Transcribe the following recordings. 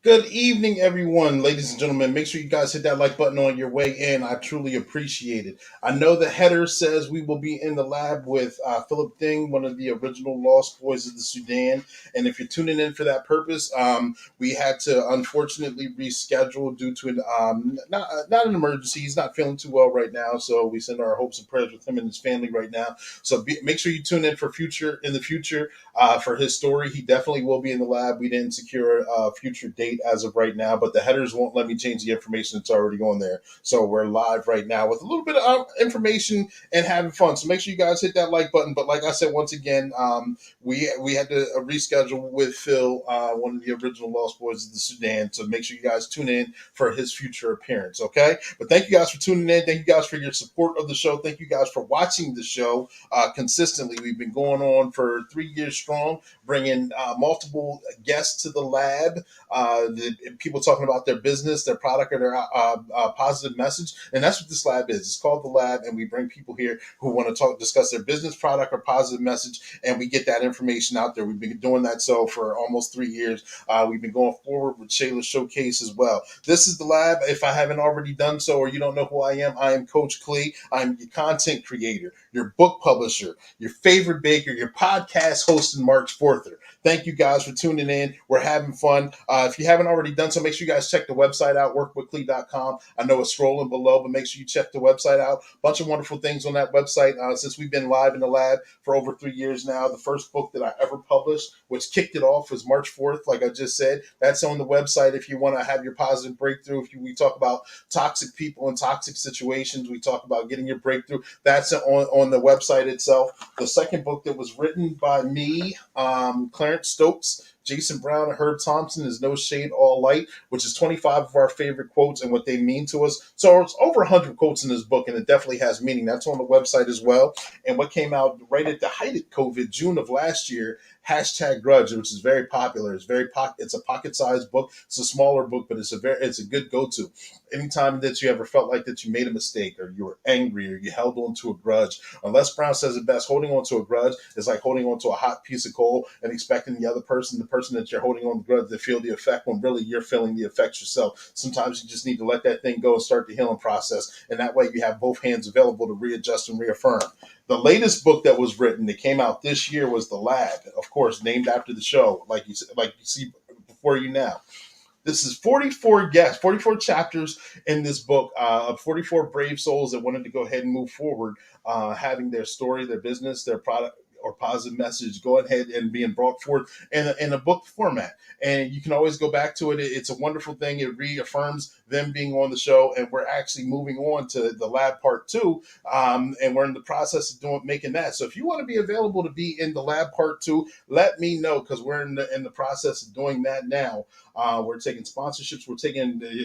Good evening, everyone, ladies and gentlemen. Make sure you guys hit that like button on your way in. I truly appreciate it. I know the header says we will be in the lab with Phillip Deng, one of the original Lost Boys of the Sudan. And if you're tuning in for that purpose, we had to unfortunately reschedule due to not an emergency. He's not feeling too well right now, so we send our hopes and prayers with him and his family right now. So make sure you tune in for the future for his story. He definitely will be in the lab. We didn't secure a future date as of right now, but the headers won't let me change the information that's already on there. So we're live right now with a little bit of information and having fun. So make sure you guys hit that like button. But like I said, once again, we had to reschedule with Phil, one of the original Lost Boys of the Sudan. So make sure you guys tune in for his future appearance. Okay. But thank you guys for tuning in. Thank you guys for your support of the show. Thank you guys for watching the show consistently. We've been going on for 3 years strong, bringing multiple guests to the lab, people talking about their business, their product, or their positive message. And that's what this lab is. It's called the lab, and we bring people here who want to discuss their business, product, or positive message, and we get that information out there. We've been doing that so for almost 3 years. We've been going forward with Shayla's Showcase as well. This is the lab. If I haven't already done so, or you don't know who I am Coach Clee. I'm your content creator, your book publisher, your favorite baker, your podcast host, and March 4th. Thank you guys for tuning in. We're having fun. If you haven't already done so, make sure you guys check the website out, workwithclee.com. I know it's scrolling below, but make sure you check the website out. A bunch of wonderful things on that website. Since we've been live in the lab for over 3 years now, the first book that I ever published, which kicked it off, was March 4th, like I just said. That's on the website if you want to have your positive breakthrough. We talk about toxic people and toxic situations, we talk about getting your breakthrough. That's on the website itself. The second book that was written by me, Clarence Stokes, Jason Brown, and Herb Thompson, is No Shade, All Light, which is 25 of our favorite quotes and what they mean to us. So it's over 100 quotes in this book, and it definitely has meaning. That's on the website as well. And what came out right at the height of COVID, June of last year, hashtag Grudge, which is very popular. It's a pocket-sized book. It's a smaller book, but it's a good go-to. Anytime that you ever felt like that you made a mistake, or you were angry, or you held on to a grudge, unless Brown says it best, holding on to a grudge is like holding on to a hot piece of coal and expecting the person that you're holding on to grudge, to feel the effect when really you're feeling the effects yourself. Sometimes you just need to let that thing go and start the healing process, and that way you have both hands available to readjust and reaffirm. The latest book that was written that came out this year was The Lab, of course, named after the show, like you see before you now. This is 44 guests, 44 chapters in this book of 44 brave souls that wanted to go ahead and move forward, having their story, their business, their product, or positive message go ahead and being brought forth in a book format. And you can always go back to it. It's a wonderful thing. It reaffirms them being on the show. And we're actually moving on to the lab part 2. And we're in the process of making that. So if you want to be available to be in the lab part 2, let me know, because we're in the process of doing that now. We're taking sponsorships.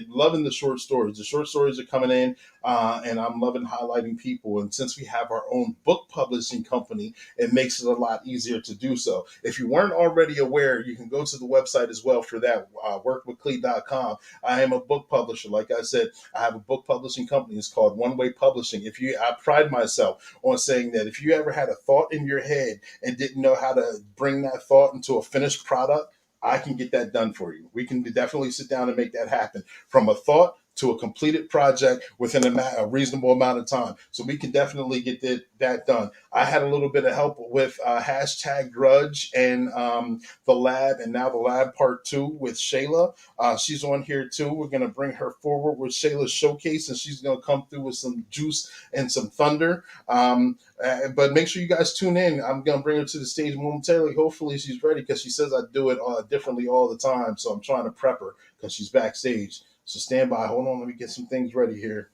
Loving the short stories. The short stories are coming in, and I'm loving highlighting people. And since we have our own book publishing company, it makes it a lot easier to do so. If you weren't already aware, you can go to the website as well for that, workwithclee.com. I am a book publisher. Like I said, I have a book publishing company. It's called One Way Publishing. I pride myself on saying that if you ever had a thought in your head and didn't know how to bring that thought into a finished product, I can get that done for you. We can definitely sit down and make that happen, from a thought to a completed project within a reasonable amount of time. So we can definitely get that done. I had a little bit of help with hashtag Grudge and the lab, and now the lab part 2 with Shayla. She's on here too. We're going to bring her forward with Shayla's Showcase, and she's going to come through with some juice and some thunder. But make sure you guys tune in. I'm going to bring her to the stage momentarily. Hopefully she's ready, because she says I do it differently all the time. So I'm trying to prep her because she's backstage. So stand by. Hold on. Let me get some things ready here.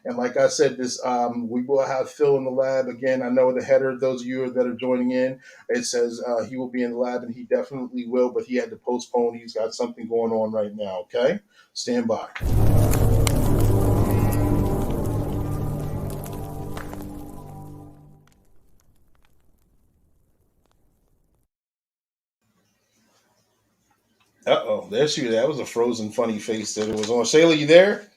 And like I said, we will have Phil in the lab again. I know the header, those of you that are joining in, it says he will be in the lab, and he definitely will, but he had to postpone. He's got something going on right now. Okay? Stand by. Uh-oh. There she is. That was a frozen funny face that it was on. Shayla, you there?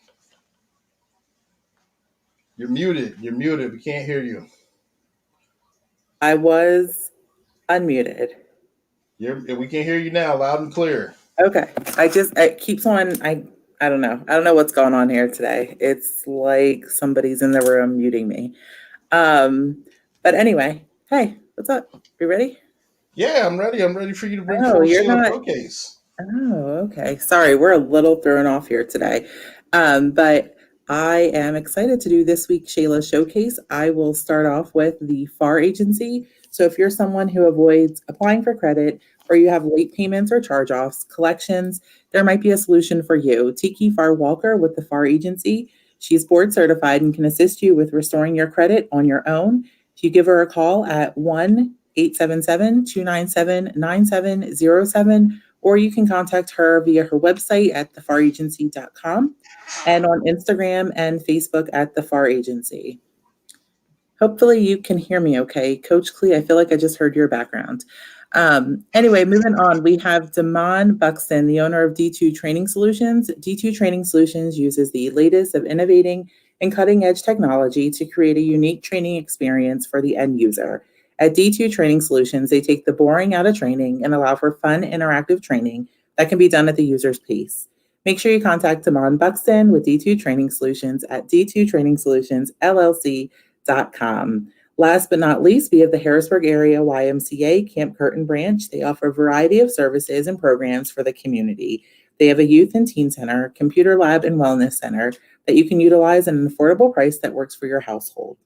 You're muted. You're muted. We can't hear you. I was unmuted. We can hear you now, loud and clear. Okay. It keeps on. I don't know. I don't know what's going on here today. It's like somebody's in the room muting me. Um, but anyway, hey, what's up? You ready? Yeah, I'm ready. I'm ready for you to bring Oh, forth you're Shayla not. Showcase. Oh, okay. Sorry, we're a little thrown off here today. But I am excited to do this week's Shayla Showcase. I will start off with the FAR agency. So if you're someone who avoids applying for credit or you have late payments or charge-offs, collections, there might be a solution for you. Tiki Far Walker with the FAR agency. She's board certified and can assist you with restoring your credit on your own. If you give her a call at 1-877-297-9707, or you can contact her via her website at thefaragency.com and on Instagram and Facebook at The Far Agency. Hopefully you can hear me okay. Coach Clee, I feel like I just heard your background. Anyway, moving on, we have Damon Buxton, the owner of D2 Training Solutions. D2 Training Solutions uses the latest of innovating and cutting edge technology to create a unique training experience for the end user. At D2 Training Solutions, they take the boring out of training and allow for fun, interactive training that can be done at the user's pace. Make sure you contact Damon Buxton with D2 Training Solutions at D2 Training Solutions LLC.com. Last but not least, we have the Harrisburg Area YMCA Camp Curtin branch. They offer a variety of services and programs for the community. They have a youth and teen center, computer lab, and wellness center that you can utilize at an affordable price that works for your household.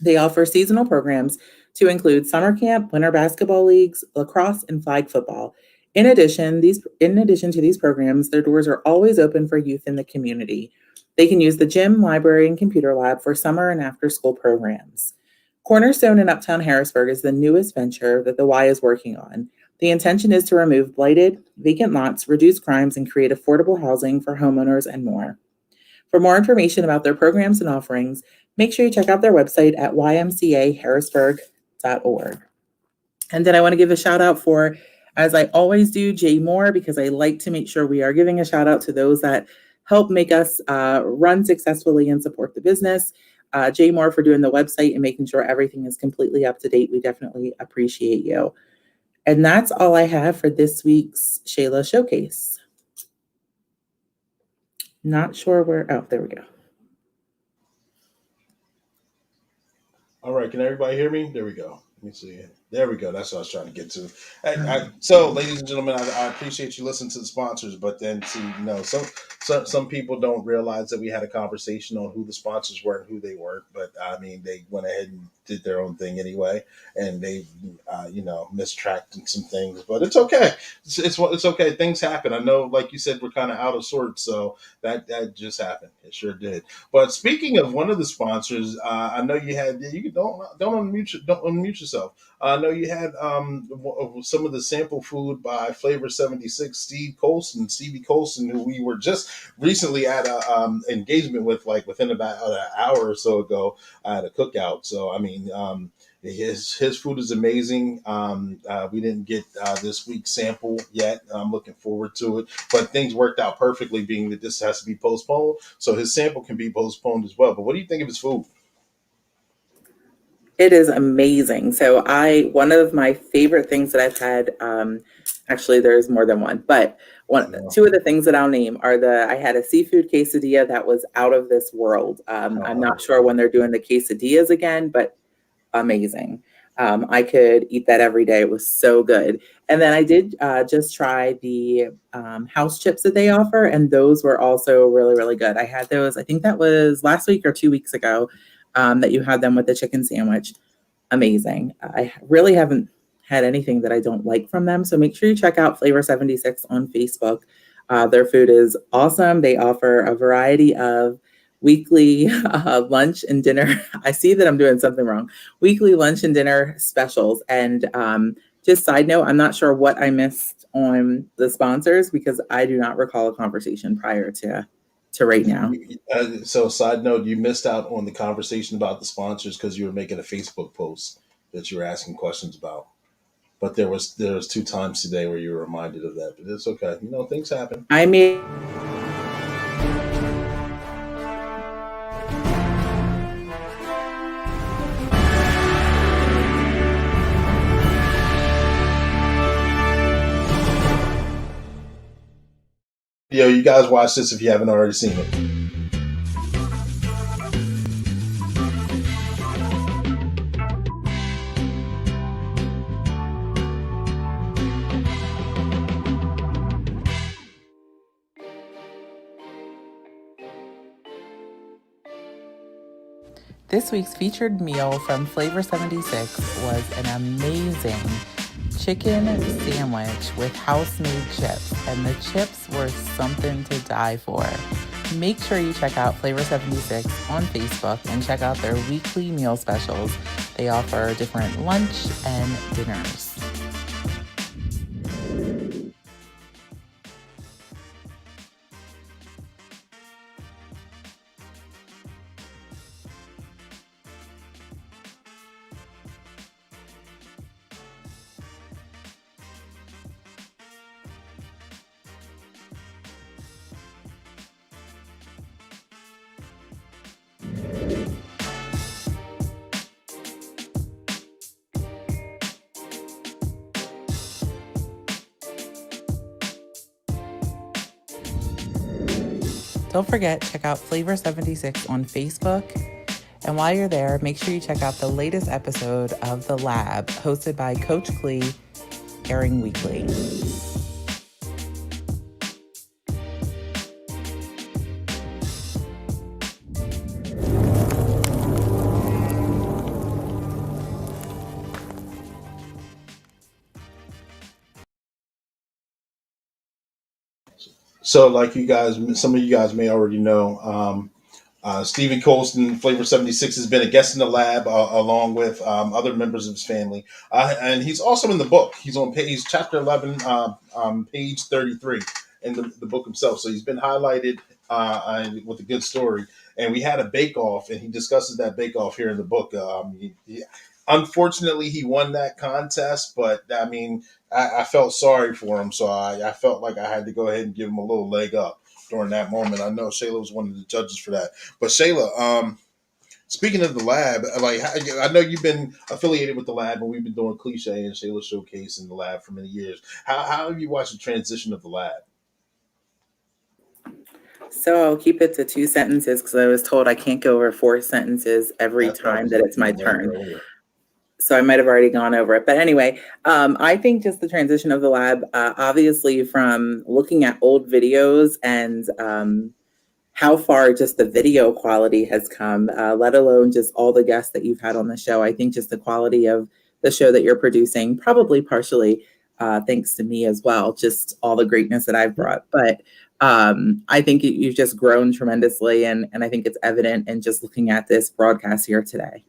They offer seasonal programs to include summer camp, winter basketball leagues, lacrosse, and flag football. In addition to these programs, their doors are always open for youth in the community. They can use the gym, library, and computer lab for summer and after-school programs. Cornerstone in Uptown Harrisburg is the newest venture that the Y is working on. The intention is to remove blighted, vacant lots, reduce crimes, and create affordable housing for homeowners and more. For more information about their programs and offerings, make sure you check out their website at ymcaharrisburg.org. And then I want to give a shout out for, as I always do, Jay Moore, because I like to make sure we are giving a shout out to those that help make us run successfully and support the business. Jay Moore for doing the website and making sure everything is completely up to date. We definitely appreciate you. And that's all I have for this week's Shayla Showcase. Not sure where, oh, there we go. All right, can everybody hear me? There we go. Let me see. There we go. That's what I was trying to get to. So, ladies and gentlemen, I appreciate you listening to the sponsors, but then some people don't realize that we had a conversation on who the sponsors were and who they weren't. But I mean, they went ahead and did their own thing anyway, and they mistracked some things. But it's okay. It's okay. Things happen. I know, like you said, we're kind of out of sorts, so that just happened. It sure did. But speaking of one of the sponsors, I know you had. You don't unmute yourself. I know you had some of the sample food by Flavor 76, Stevie Colson, who we were just recently at a engagement with, like within about an hour or so ago at a cookout. So I mean, his food is amazing. We didn't get this week's sample yet. I'm looking forward to it, but things worked out perfectly, being that this has to be postponed, so his sample can be postponed as well. But what do you think of his food? It is amazing. So one of my favorite things that I've had, actually there's more than one, but two of the things that I'll name are I had a seafood quesadilla that was out of this world. I'm not sure when they're doing the quesadillas again, but amazing. I could eat that every day. It was so good. And then I did just try the house chips that they offer, and those were also really, really good. I had those, I think that was last week or 2 weeks ago, that you had them with the chicken sandwich. Amazing. I really haven't had anything that I don't like from them. So make sure you check out Flavor 76 on Facebook. Their food is awesome. They offer a variety of weekly lunch and dinner. I see that I'm doing something wrong. Weekly lunch and dinner specials. And just side note, I'm not sure what I missed on the sponsors because I do not recall a conversation prior to right now. So, side note, you missed out on the conversation about the sponsors because you were making a Facebook post that you were asking questions about. But there was 2 times today where you were reminded of that. But it's okay. Things happen. I made Yo, you guys watch this if you haven't already seen it. This week's featured meal from Flavor 76 was an amazing chicken sandwich with house-made chips, and the chips were something to die for. Make sure you check out Flavor 76 on Facebook and check out their weekly meal specials. They offer different lunch and dinners. Don't forget, check out Flavor 76 on Facebook. And while you're there, make sure you check out the latest episode of The Lab, hosted by Coach Klee, airing weekly. So, like you guys, some of you guys may already know, Stephen Colston, Flavor 76, has been a guest in the lab along with other members of his family. And he's also in the book. He's on page chapter 11, page 33 in the book himself. So he's been highlighted with a good story. And we had a bake off, and he discusses that bake off here in the book. Unfortunately, he won that contest, but I mean, I felt sorry for him. So I felt like I had to go ahead and give him a little leg up during that moment. I know Shayla was one of the judges for that. But Shayla, speaking of the lab, like I know you've been affiliated with the lab, and we've been doing cliche and Shayla showcase in the lab for many years. How have you watched the transition of the lab? So I'll keep it to two sentences because I was told I can't go over four sentences every That's what I time was that it's letting my you know turn. earlier. So I might have already gone over it. But anyway, I think just the transition of the lab, obviously from looking at old videos and how far just the video quality has come, let alone just all the guests that you've had on the show. I think just the quality of the show that you're producing, probably partially thanks to me as well, just all the greatness that I've brought. But I think you've just grown tremendously. And I think it's evident in just looking at this broadcast here today.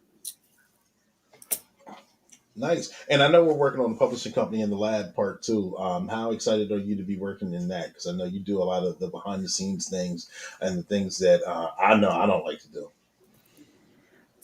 Nice. And I know we're working on the publishing company in the lab part too. How excited are you to be working in that? Because I know you do a lot of the behind the scenes things and the things that I know I don't like to do.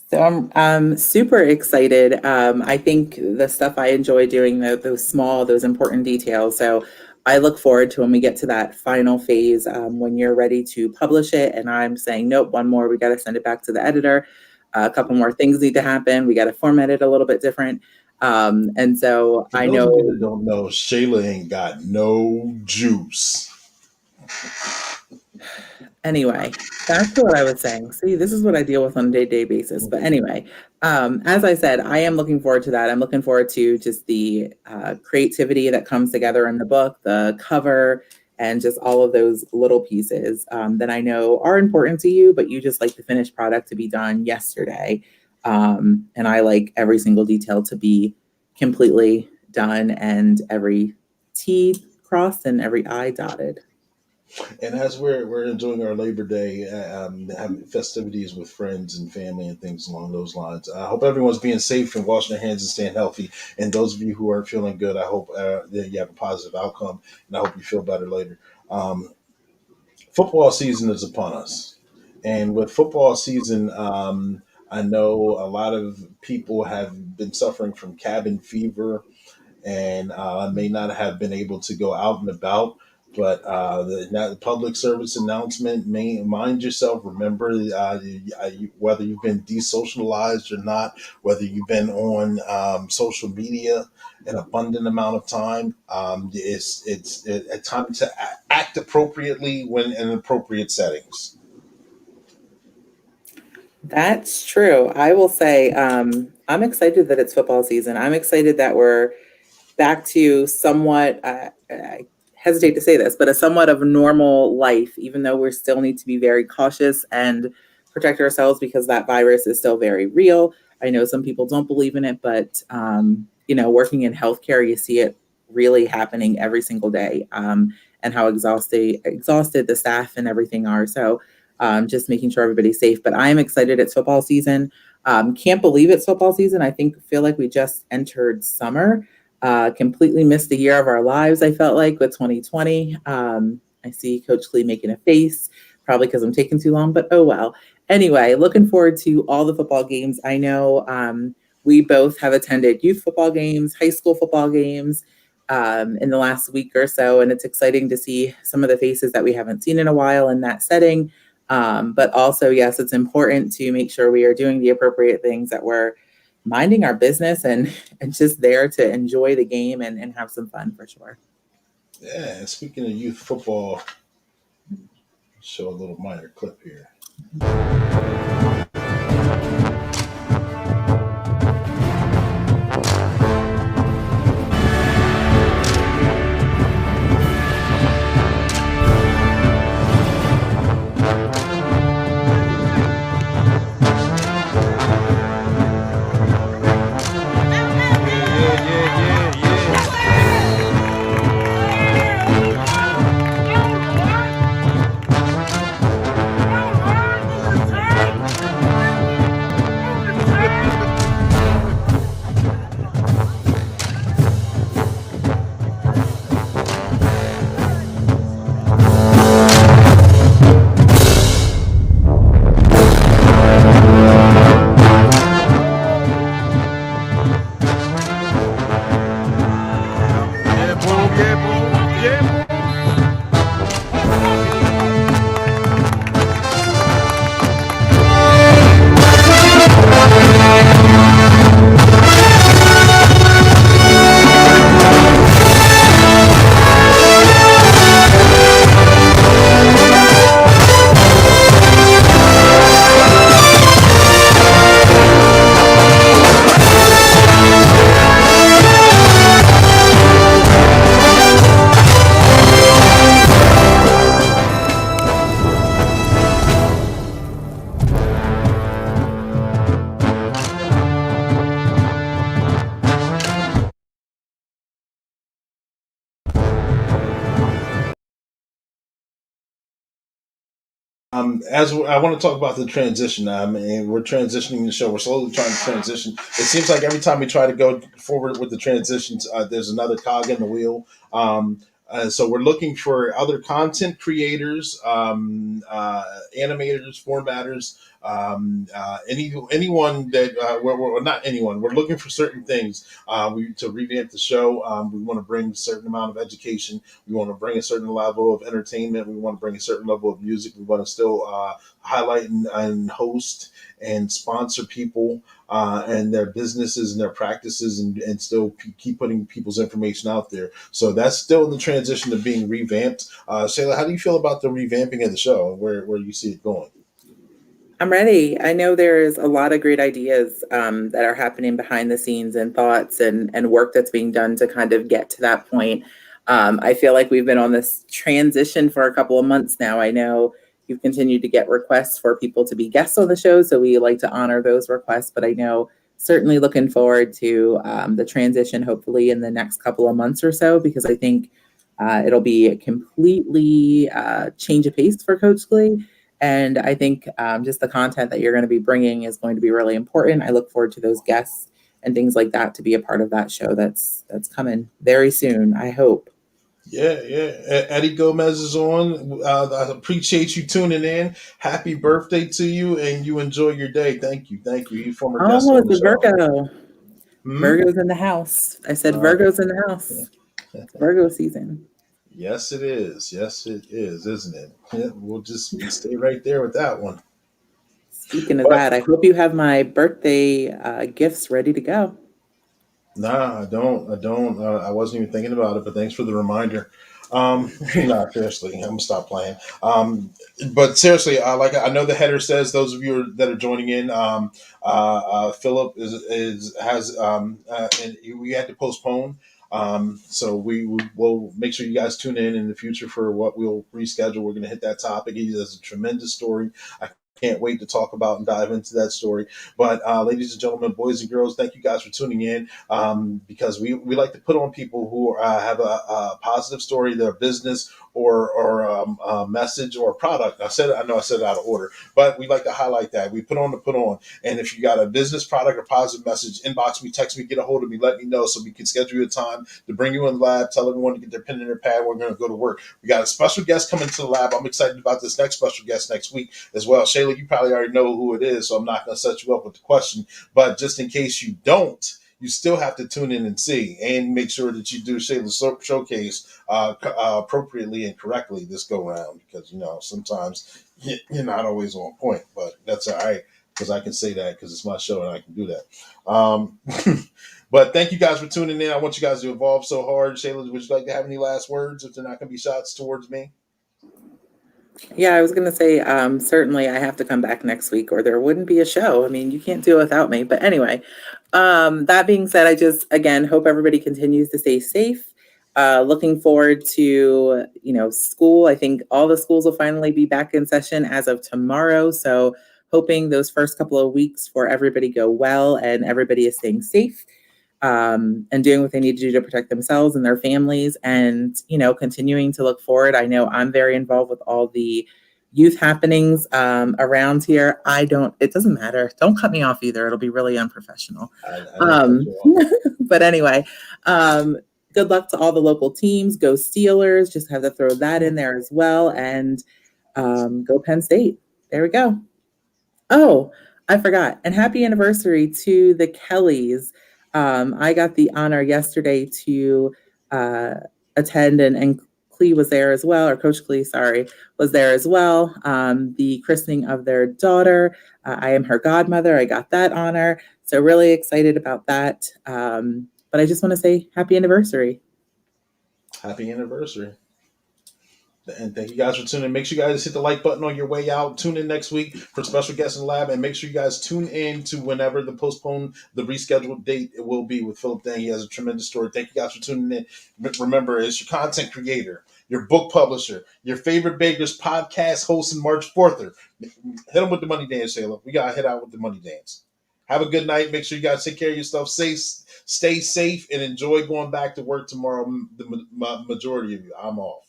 So I'm super excited. I think the stuff I enjoy doing, those small, those important details. So I look forward to when we get to that final phase, when you're ready to publish it. And I'm saying, nope, one more, we got to send it back to the editor. A couple more things need to happen. We got to format it a little bit different. And so For I those of you know. that don't know, Shayla ain't got no juice. Anyway, back to what I was saying. See, this is what I deal with on a day-to-day basis. But anyway, as I said, I am looking forward to that. I'm looking forward to just the creativity that comes together in the book, the cover, and just all of those little pieces that I know are important to you, but you just like the finished product to be done yesterday. And I like every single detail to be completely done and every T crossed and every I dotted. And as we're enjoying our Labor Day, having festivities with friends and family and things along those lines, I hope everyone's being safe and washing their hands and staying healthy. And those of you who aren't feeling good, I hope that you have a positive outcome, and I hope you feel better later. Um, Football season is upon us, and with football season, I know a lot of people have been suffering from cabin fever and may not have been able to go out and about. But the public service announcement: mind yourself. Remember, whether you've been desocialized or not, whether you've been on social media an abundant amount of time, it's a time to act appropriately when in appropriate settings. That's true. I will say, I'm excited that it's football season. I'm excited that we're back to somewhat, I hesitate to say this, but a somewhat of normal life, even though we still need to be very cautious and protect ourselves because that virus is still very real. I know some people don't believe in it, but working in healthcare, you see it really happening every single day, and how exhausted the staff and everything are. So just making sure everybody's safe. But I am excited it's football season. Can't believe it's football season. Feel like we just entered summer. Completely missed the year of our lives, I felt like, with 2020. I see Coach Clee making a face, probably because I'm taking too long, but oh well. Anyway, looking forward to all the football games. I know we both have attended youth football games, high school football games in the last week or so, and it's exciting to see some of the faces that we haven't seen in a while in that setting. But also, yes, it's important to make sure we are doing the appropriate things, that we're minding our business and just there to enjoy the game and have some fun for sure. Yeah, and speaking of youth football, show a little minor clip here. As I want to talk about the transition, we're transitioning the show. We're slowly trying to transition. It seems like every time we try to go forward with the transitions, there's another cog in the wheel. So we're looking for other content creators, animators, formatters, anyone that not anyone. We're looking for certain things to revamp the show. We want to bring a certain amount of education. We want to bring a certain level of entertainment. We want to bring a certain level of music. We want to still highlight and host and sponsor people and their businesses and their practices, and still keep putting people's information out there. So that's still in the transition of being revamped. Shayla, how do you feel about the revamping of the show? Where you see it going? I'm ready. I know there's a lot of great ideas that are happening behind the scenes, and thoughts and work that's being done to kind of get to that point. I feel like we've been on this transition for a couple of months now. I know you've continued to get requests for people to be guests on the show, so we like to honor those requests. But I know certainly looking forward to the transition, hopefully in the next couple of months or so, because I think it'll be a completely change of pace for Coach Glee. And I think just the content that you're going to be bringing is going to be really important. I look forward to those guests and things like that to be a part of that show that's coming very soon, I hope. Yeah, yeah. Eddie Gomez is on. I appreciate you tuning in. Happy birthday to you, and you enjoy your day. Thank you. You former guest Oh, on it's the a show. Virgo. Hmm? Virgo's in the house. I said Uh, Virgo's in the house. It's Virgo season. Yes, it is. Yes, it is, isn't it? Yeah, we stay right there with that one. Speaking of But that, I hope you have my birthday gifts ready to go. nah, I don't. I don't. I wasn't even thinking about it, but thanks for the reminder. Nah, seriously, I'm gonna stop playing. But seriously, I know the header says those of you that are joining in. Philip is has and we had to postpone. So we will make sure you guys tune in the future for what we'll reschedule. We're going to hit that topic. He has a tremendous story. I can't wait to talk about and dive into that story. But ladies and gentlemen, boys and girls, thank you guys for tuning in, because we like to put on people who have a positive story, their business or a message or a product. I know I said it out of order, but we like to highlight that. We put on to put on. And if you got a business product or positive message, inbox me, text me, get a hold of me, let me know so we can schedule a time to bring you in the lab, tell everyone to get their pen and their pad. We're going to go to work. We got a special guest coming to the lab. I'm excited about this next special guest next week as well. Shayla, you probably already know who it is, so I'm not going to set you up with the question. But just in case you don't, you still have to tune in and see and make sure that you do Shayla's showcase appropriately and correctly this go round, because sometimes you're not always on point, but that's all right because I can say that because it's my show and I can do that. But thank you guys for tuning in. I want you guys to evolve so hard. Shayla, would you like to have any last words if they're not going to be shots towards me? Yeah, I was going to say, certainly I have to come back next week or there wouldn't be a show. I mean, you can't do it without me. But anyway, that being said, I just, again, hope everybody continues to stay safe. Looking forward to, school. I think all the schools will finally be back in session as of tomorrow. So hoping those first couple of weeks for everybody go well and everybody is staying safe, and doing what they need to do to protect themselves and their families, and continuing to look forward. I know I'm very involved with all the youth happenings around here. It doesn't matter, don't cut me off either, it'll be really unprofessional. I didn't cut you off. But anyway, um, good luck to all the local teams. Go Steelers, just have to throw that in there as well. And go Penn State. There we go. Oh, I forgot. And happy anniversary to the Kellys. I got the honor yesterday to uh, attend, and Clee was there as well, or Coach Clee, sorry, was there as well. The christening of their daughter. I am her godmother. I got that honor. So, really excited about that. But I just want to say happy anniversary. Happy anniversary. And thank you guys for tuning in. Make sure you guys hit the like button on your way out. Tune in next week for special guests in the lab. And make sure you guys tune in to whenever the rescheduled date it will be with Phillip Deng. He has a tremendous story. Thank you guys for tuning in. Remember, it's your content creator, your book publisher, your favorite bakers, podcast host, and March 4th. Hit them with the money dance, Shayla. We got to hit out with the money dance. Have a good night. Make sure you guys take care of yourself. Stay safe and enjoy going back to work tomorrow. The majority of you. I'm off.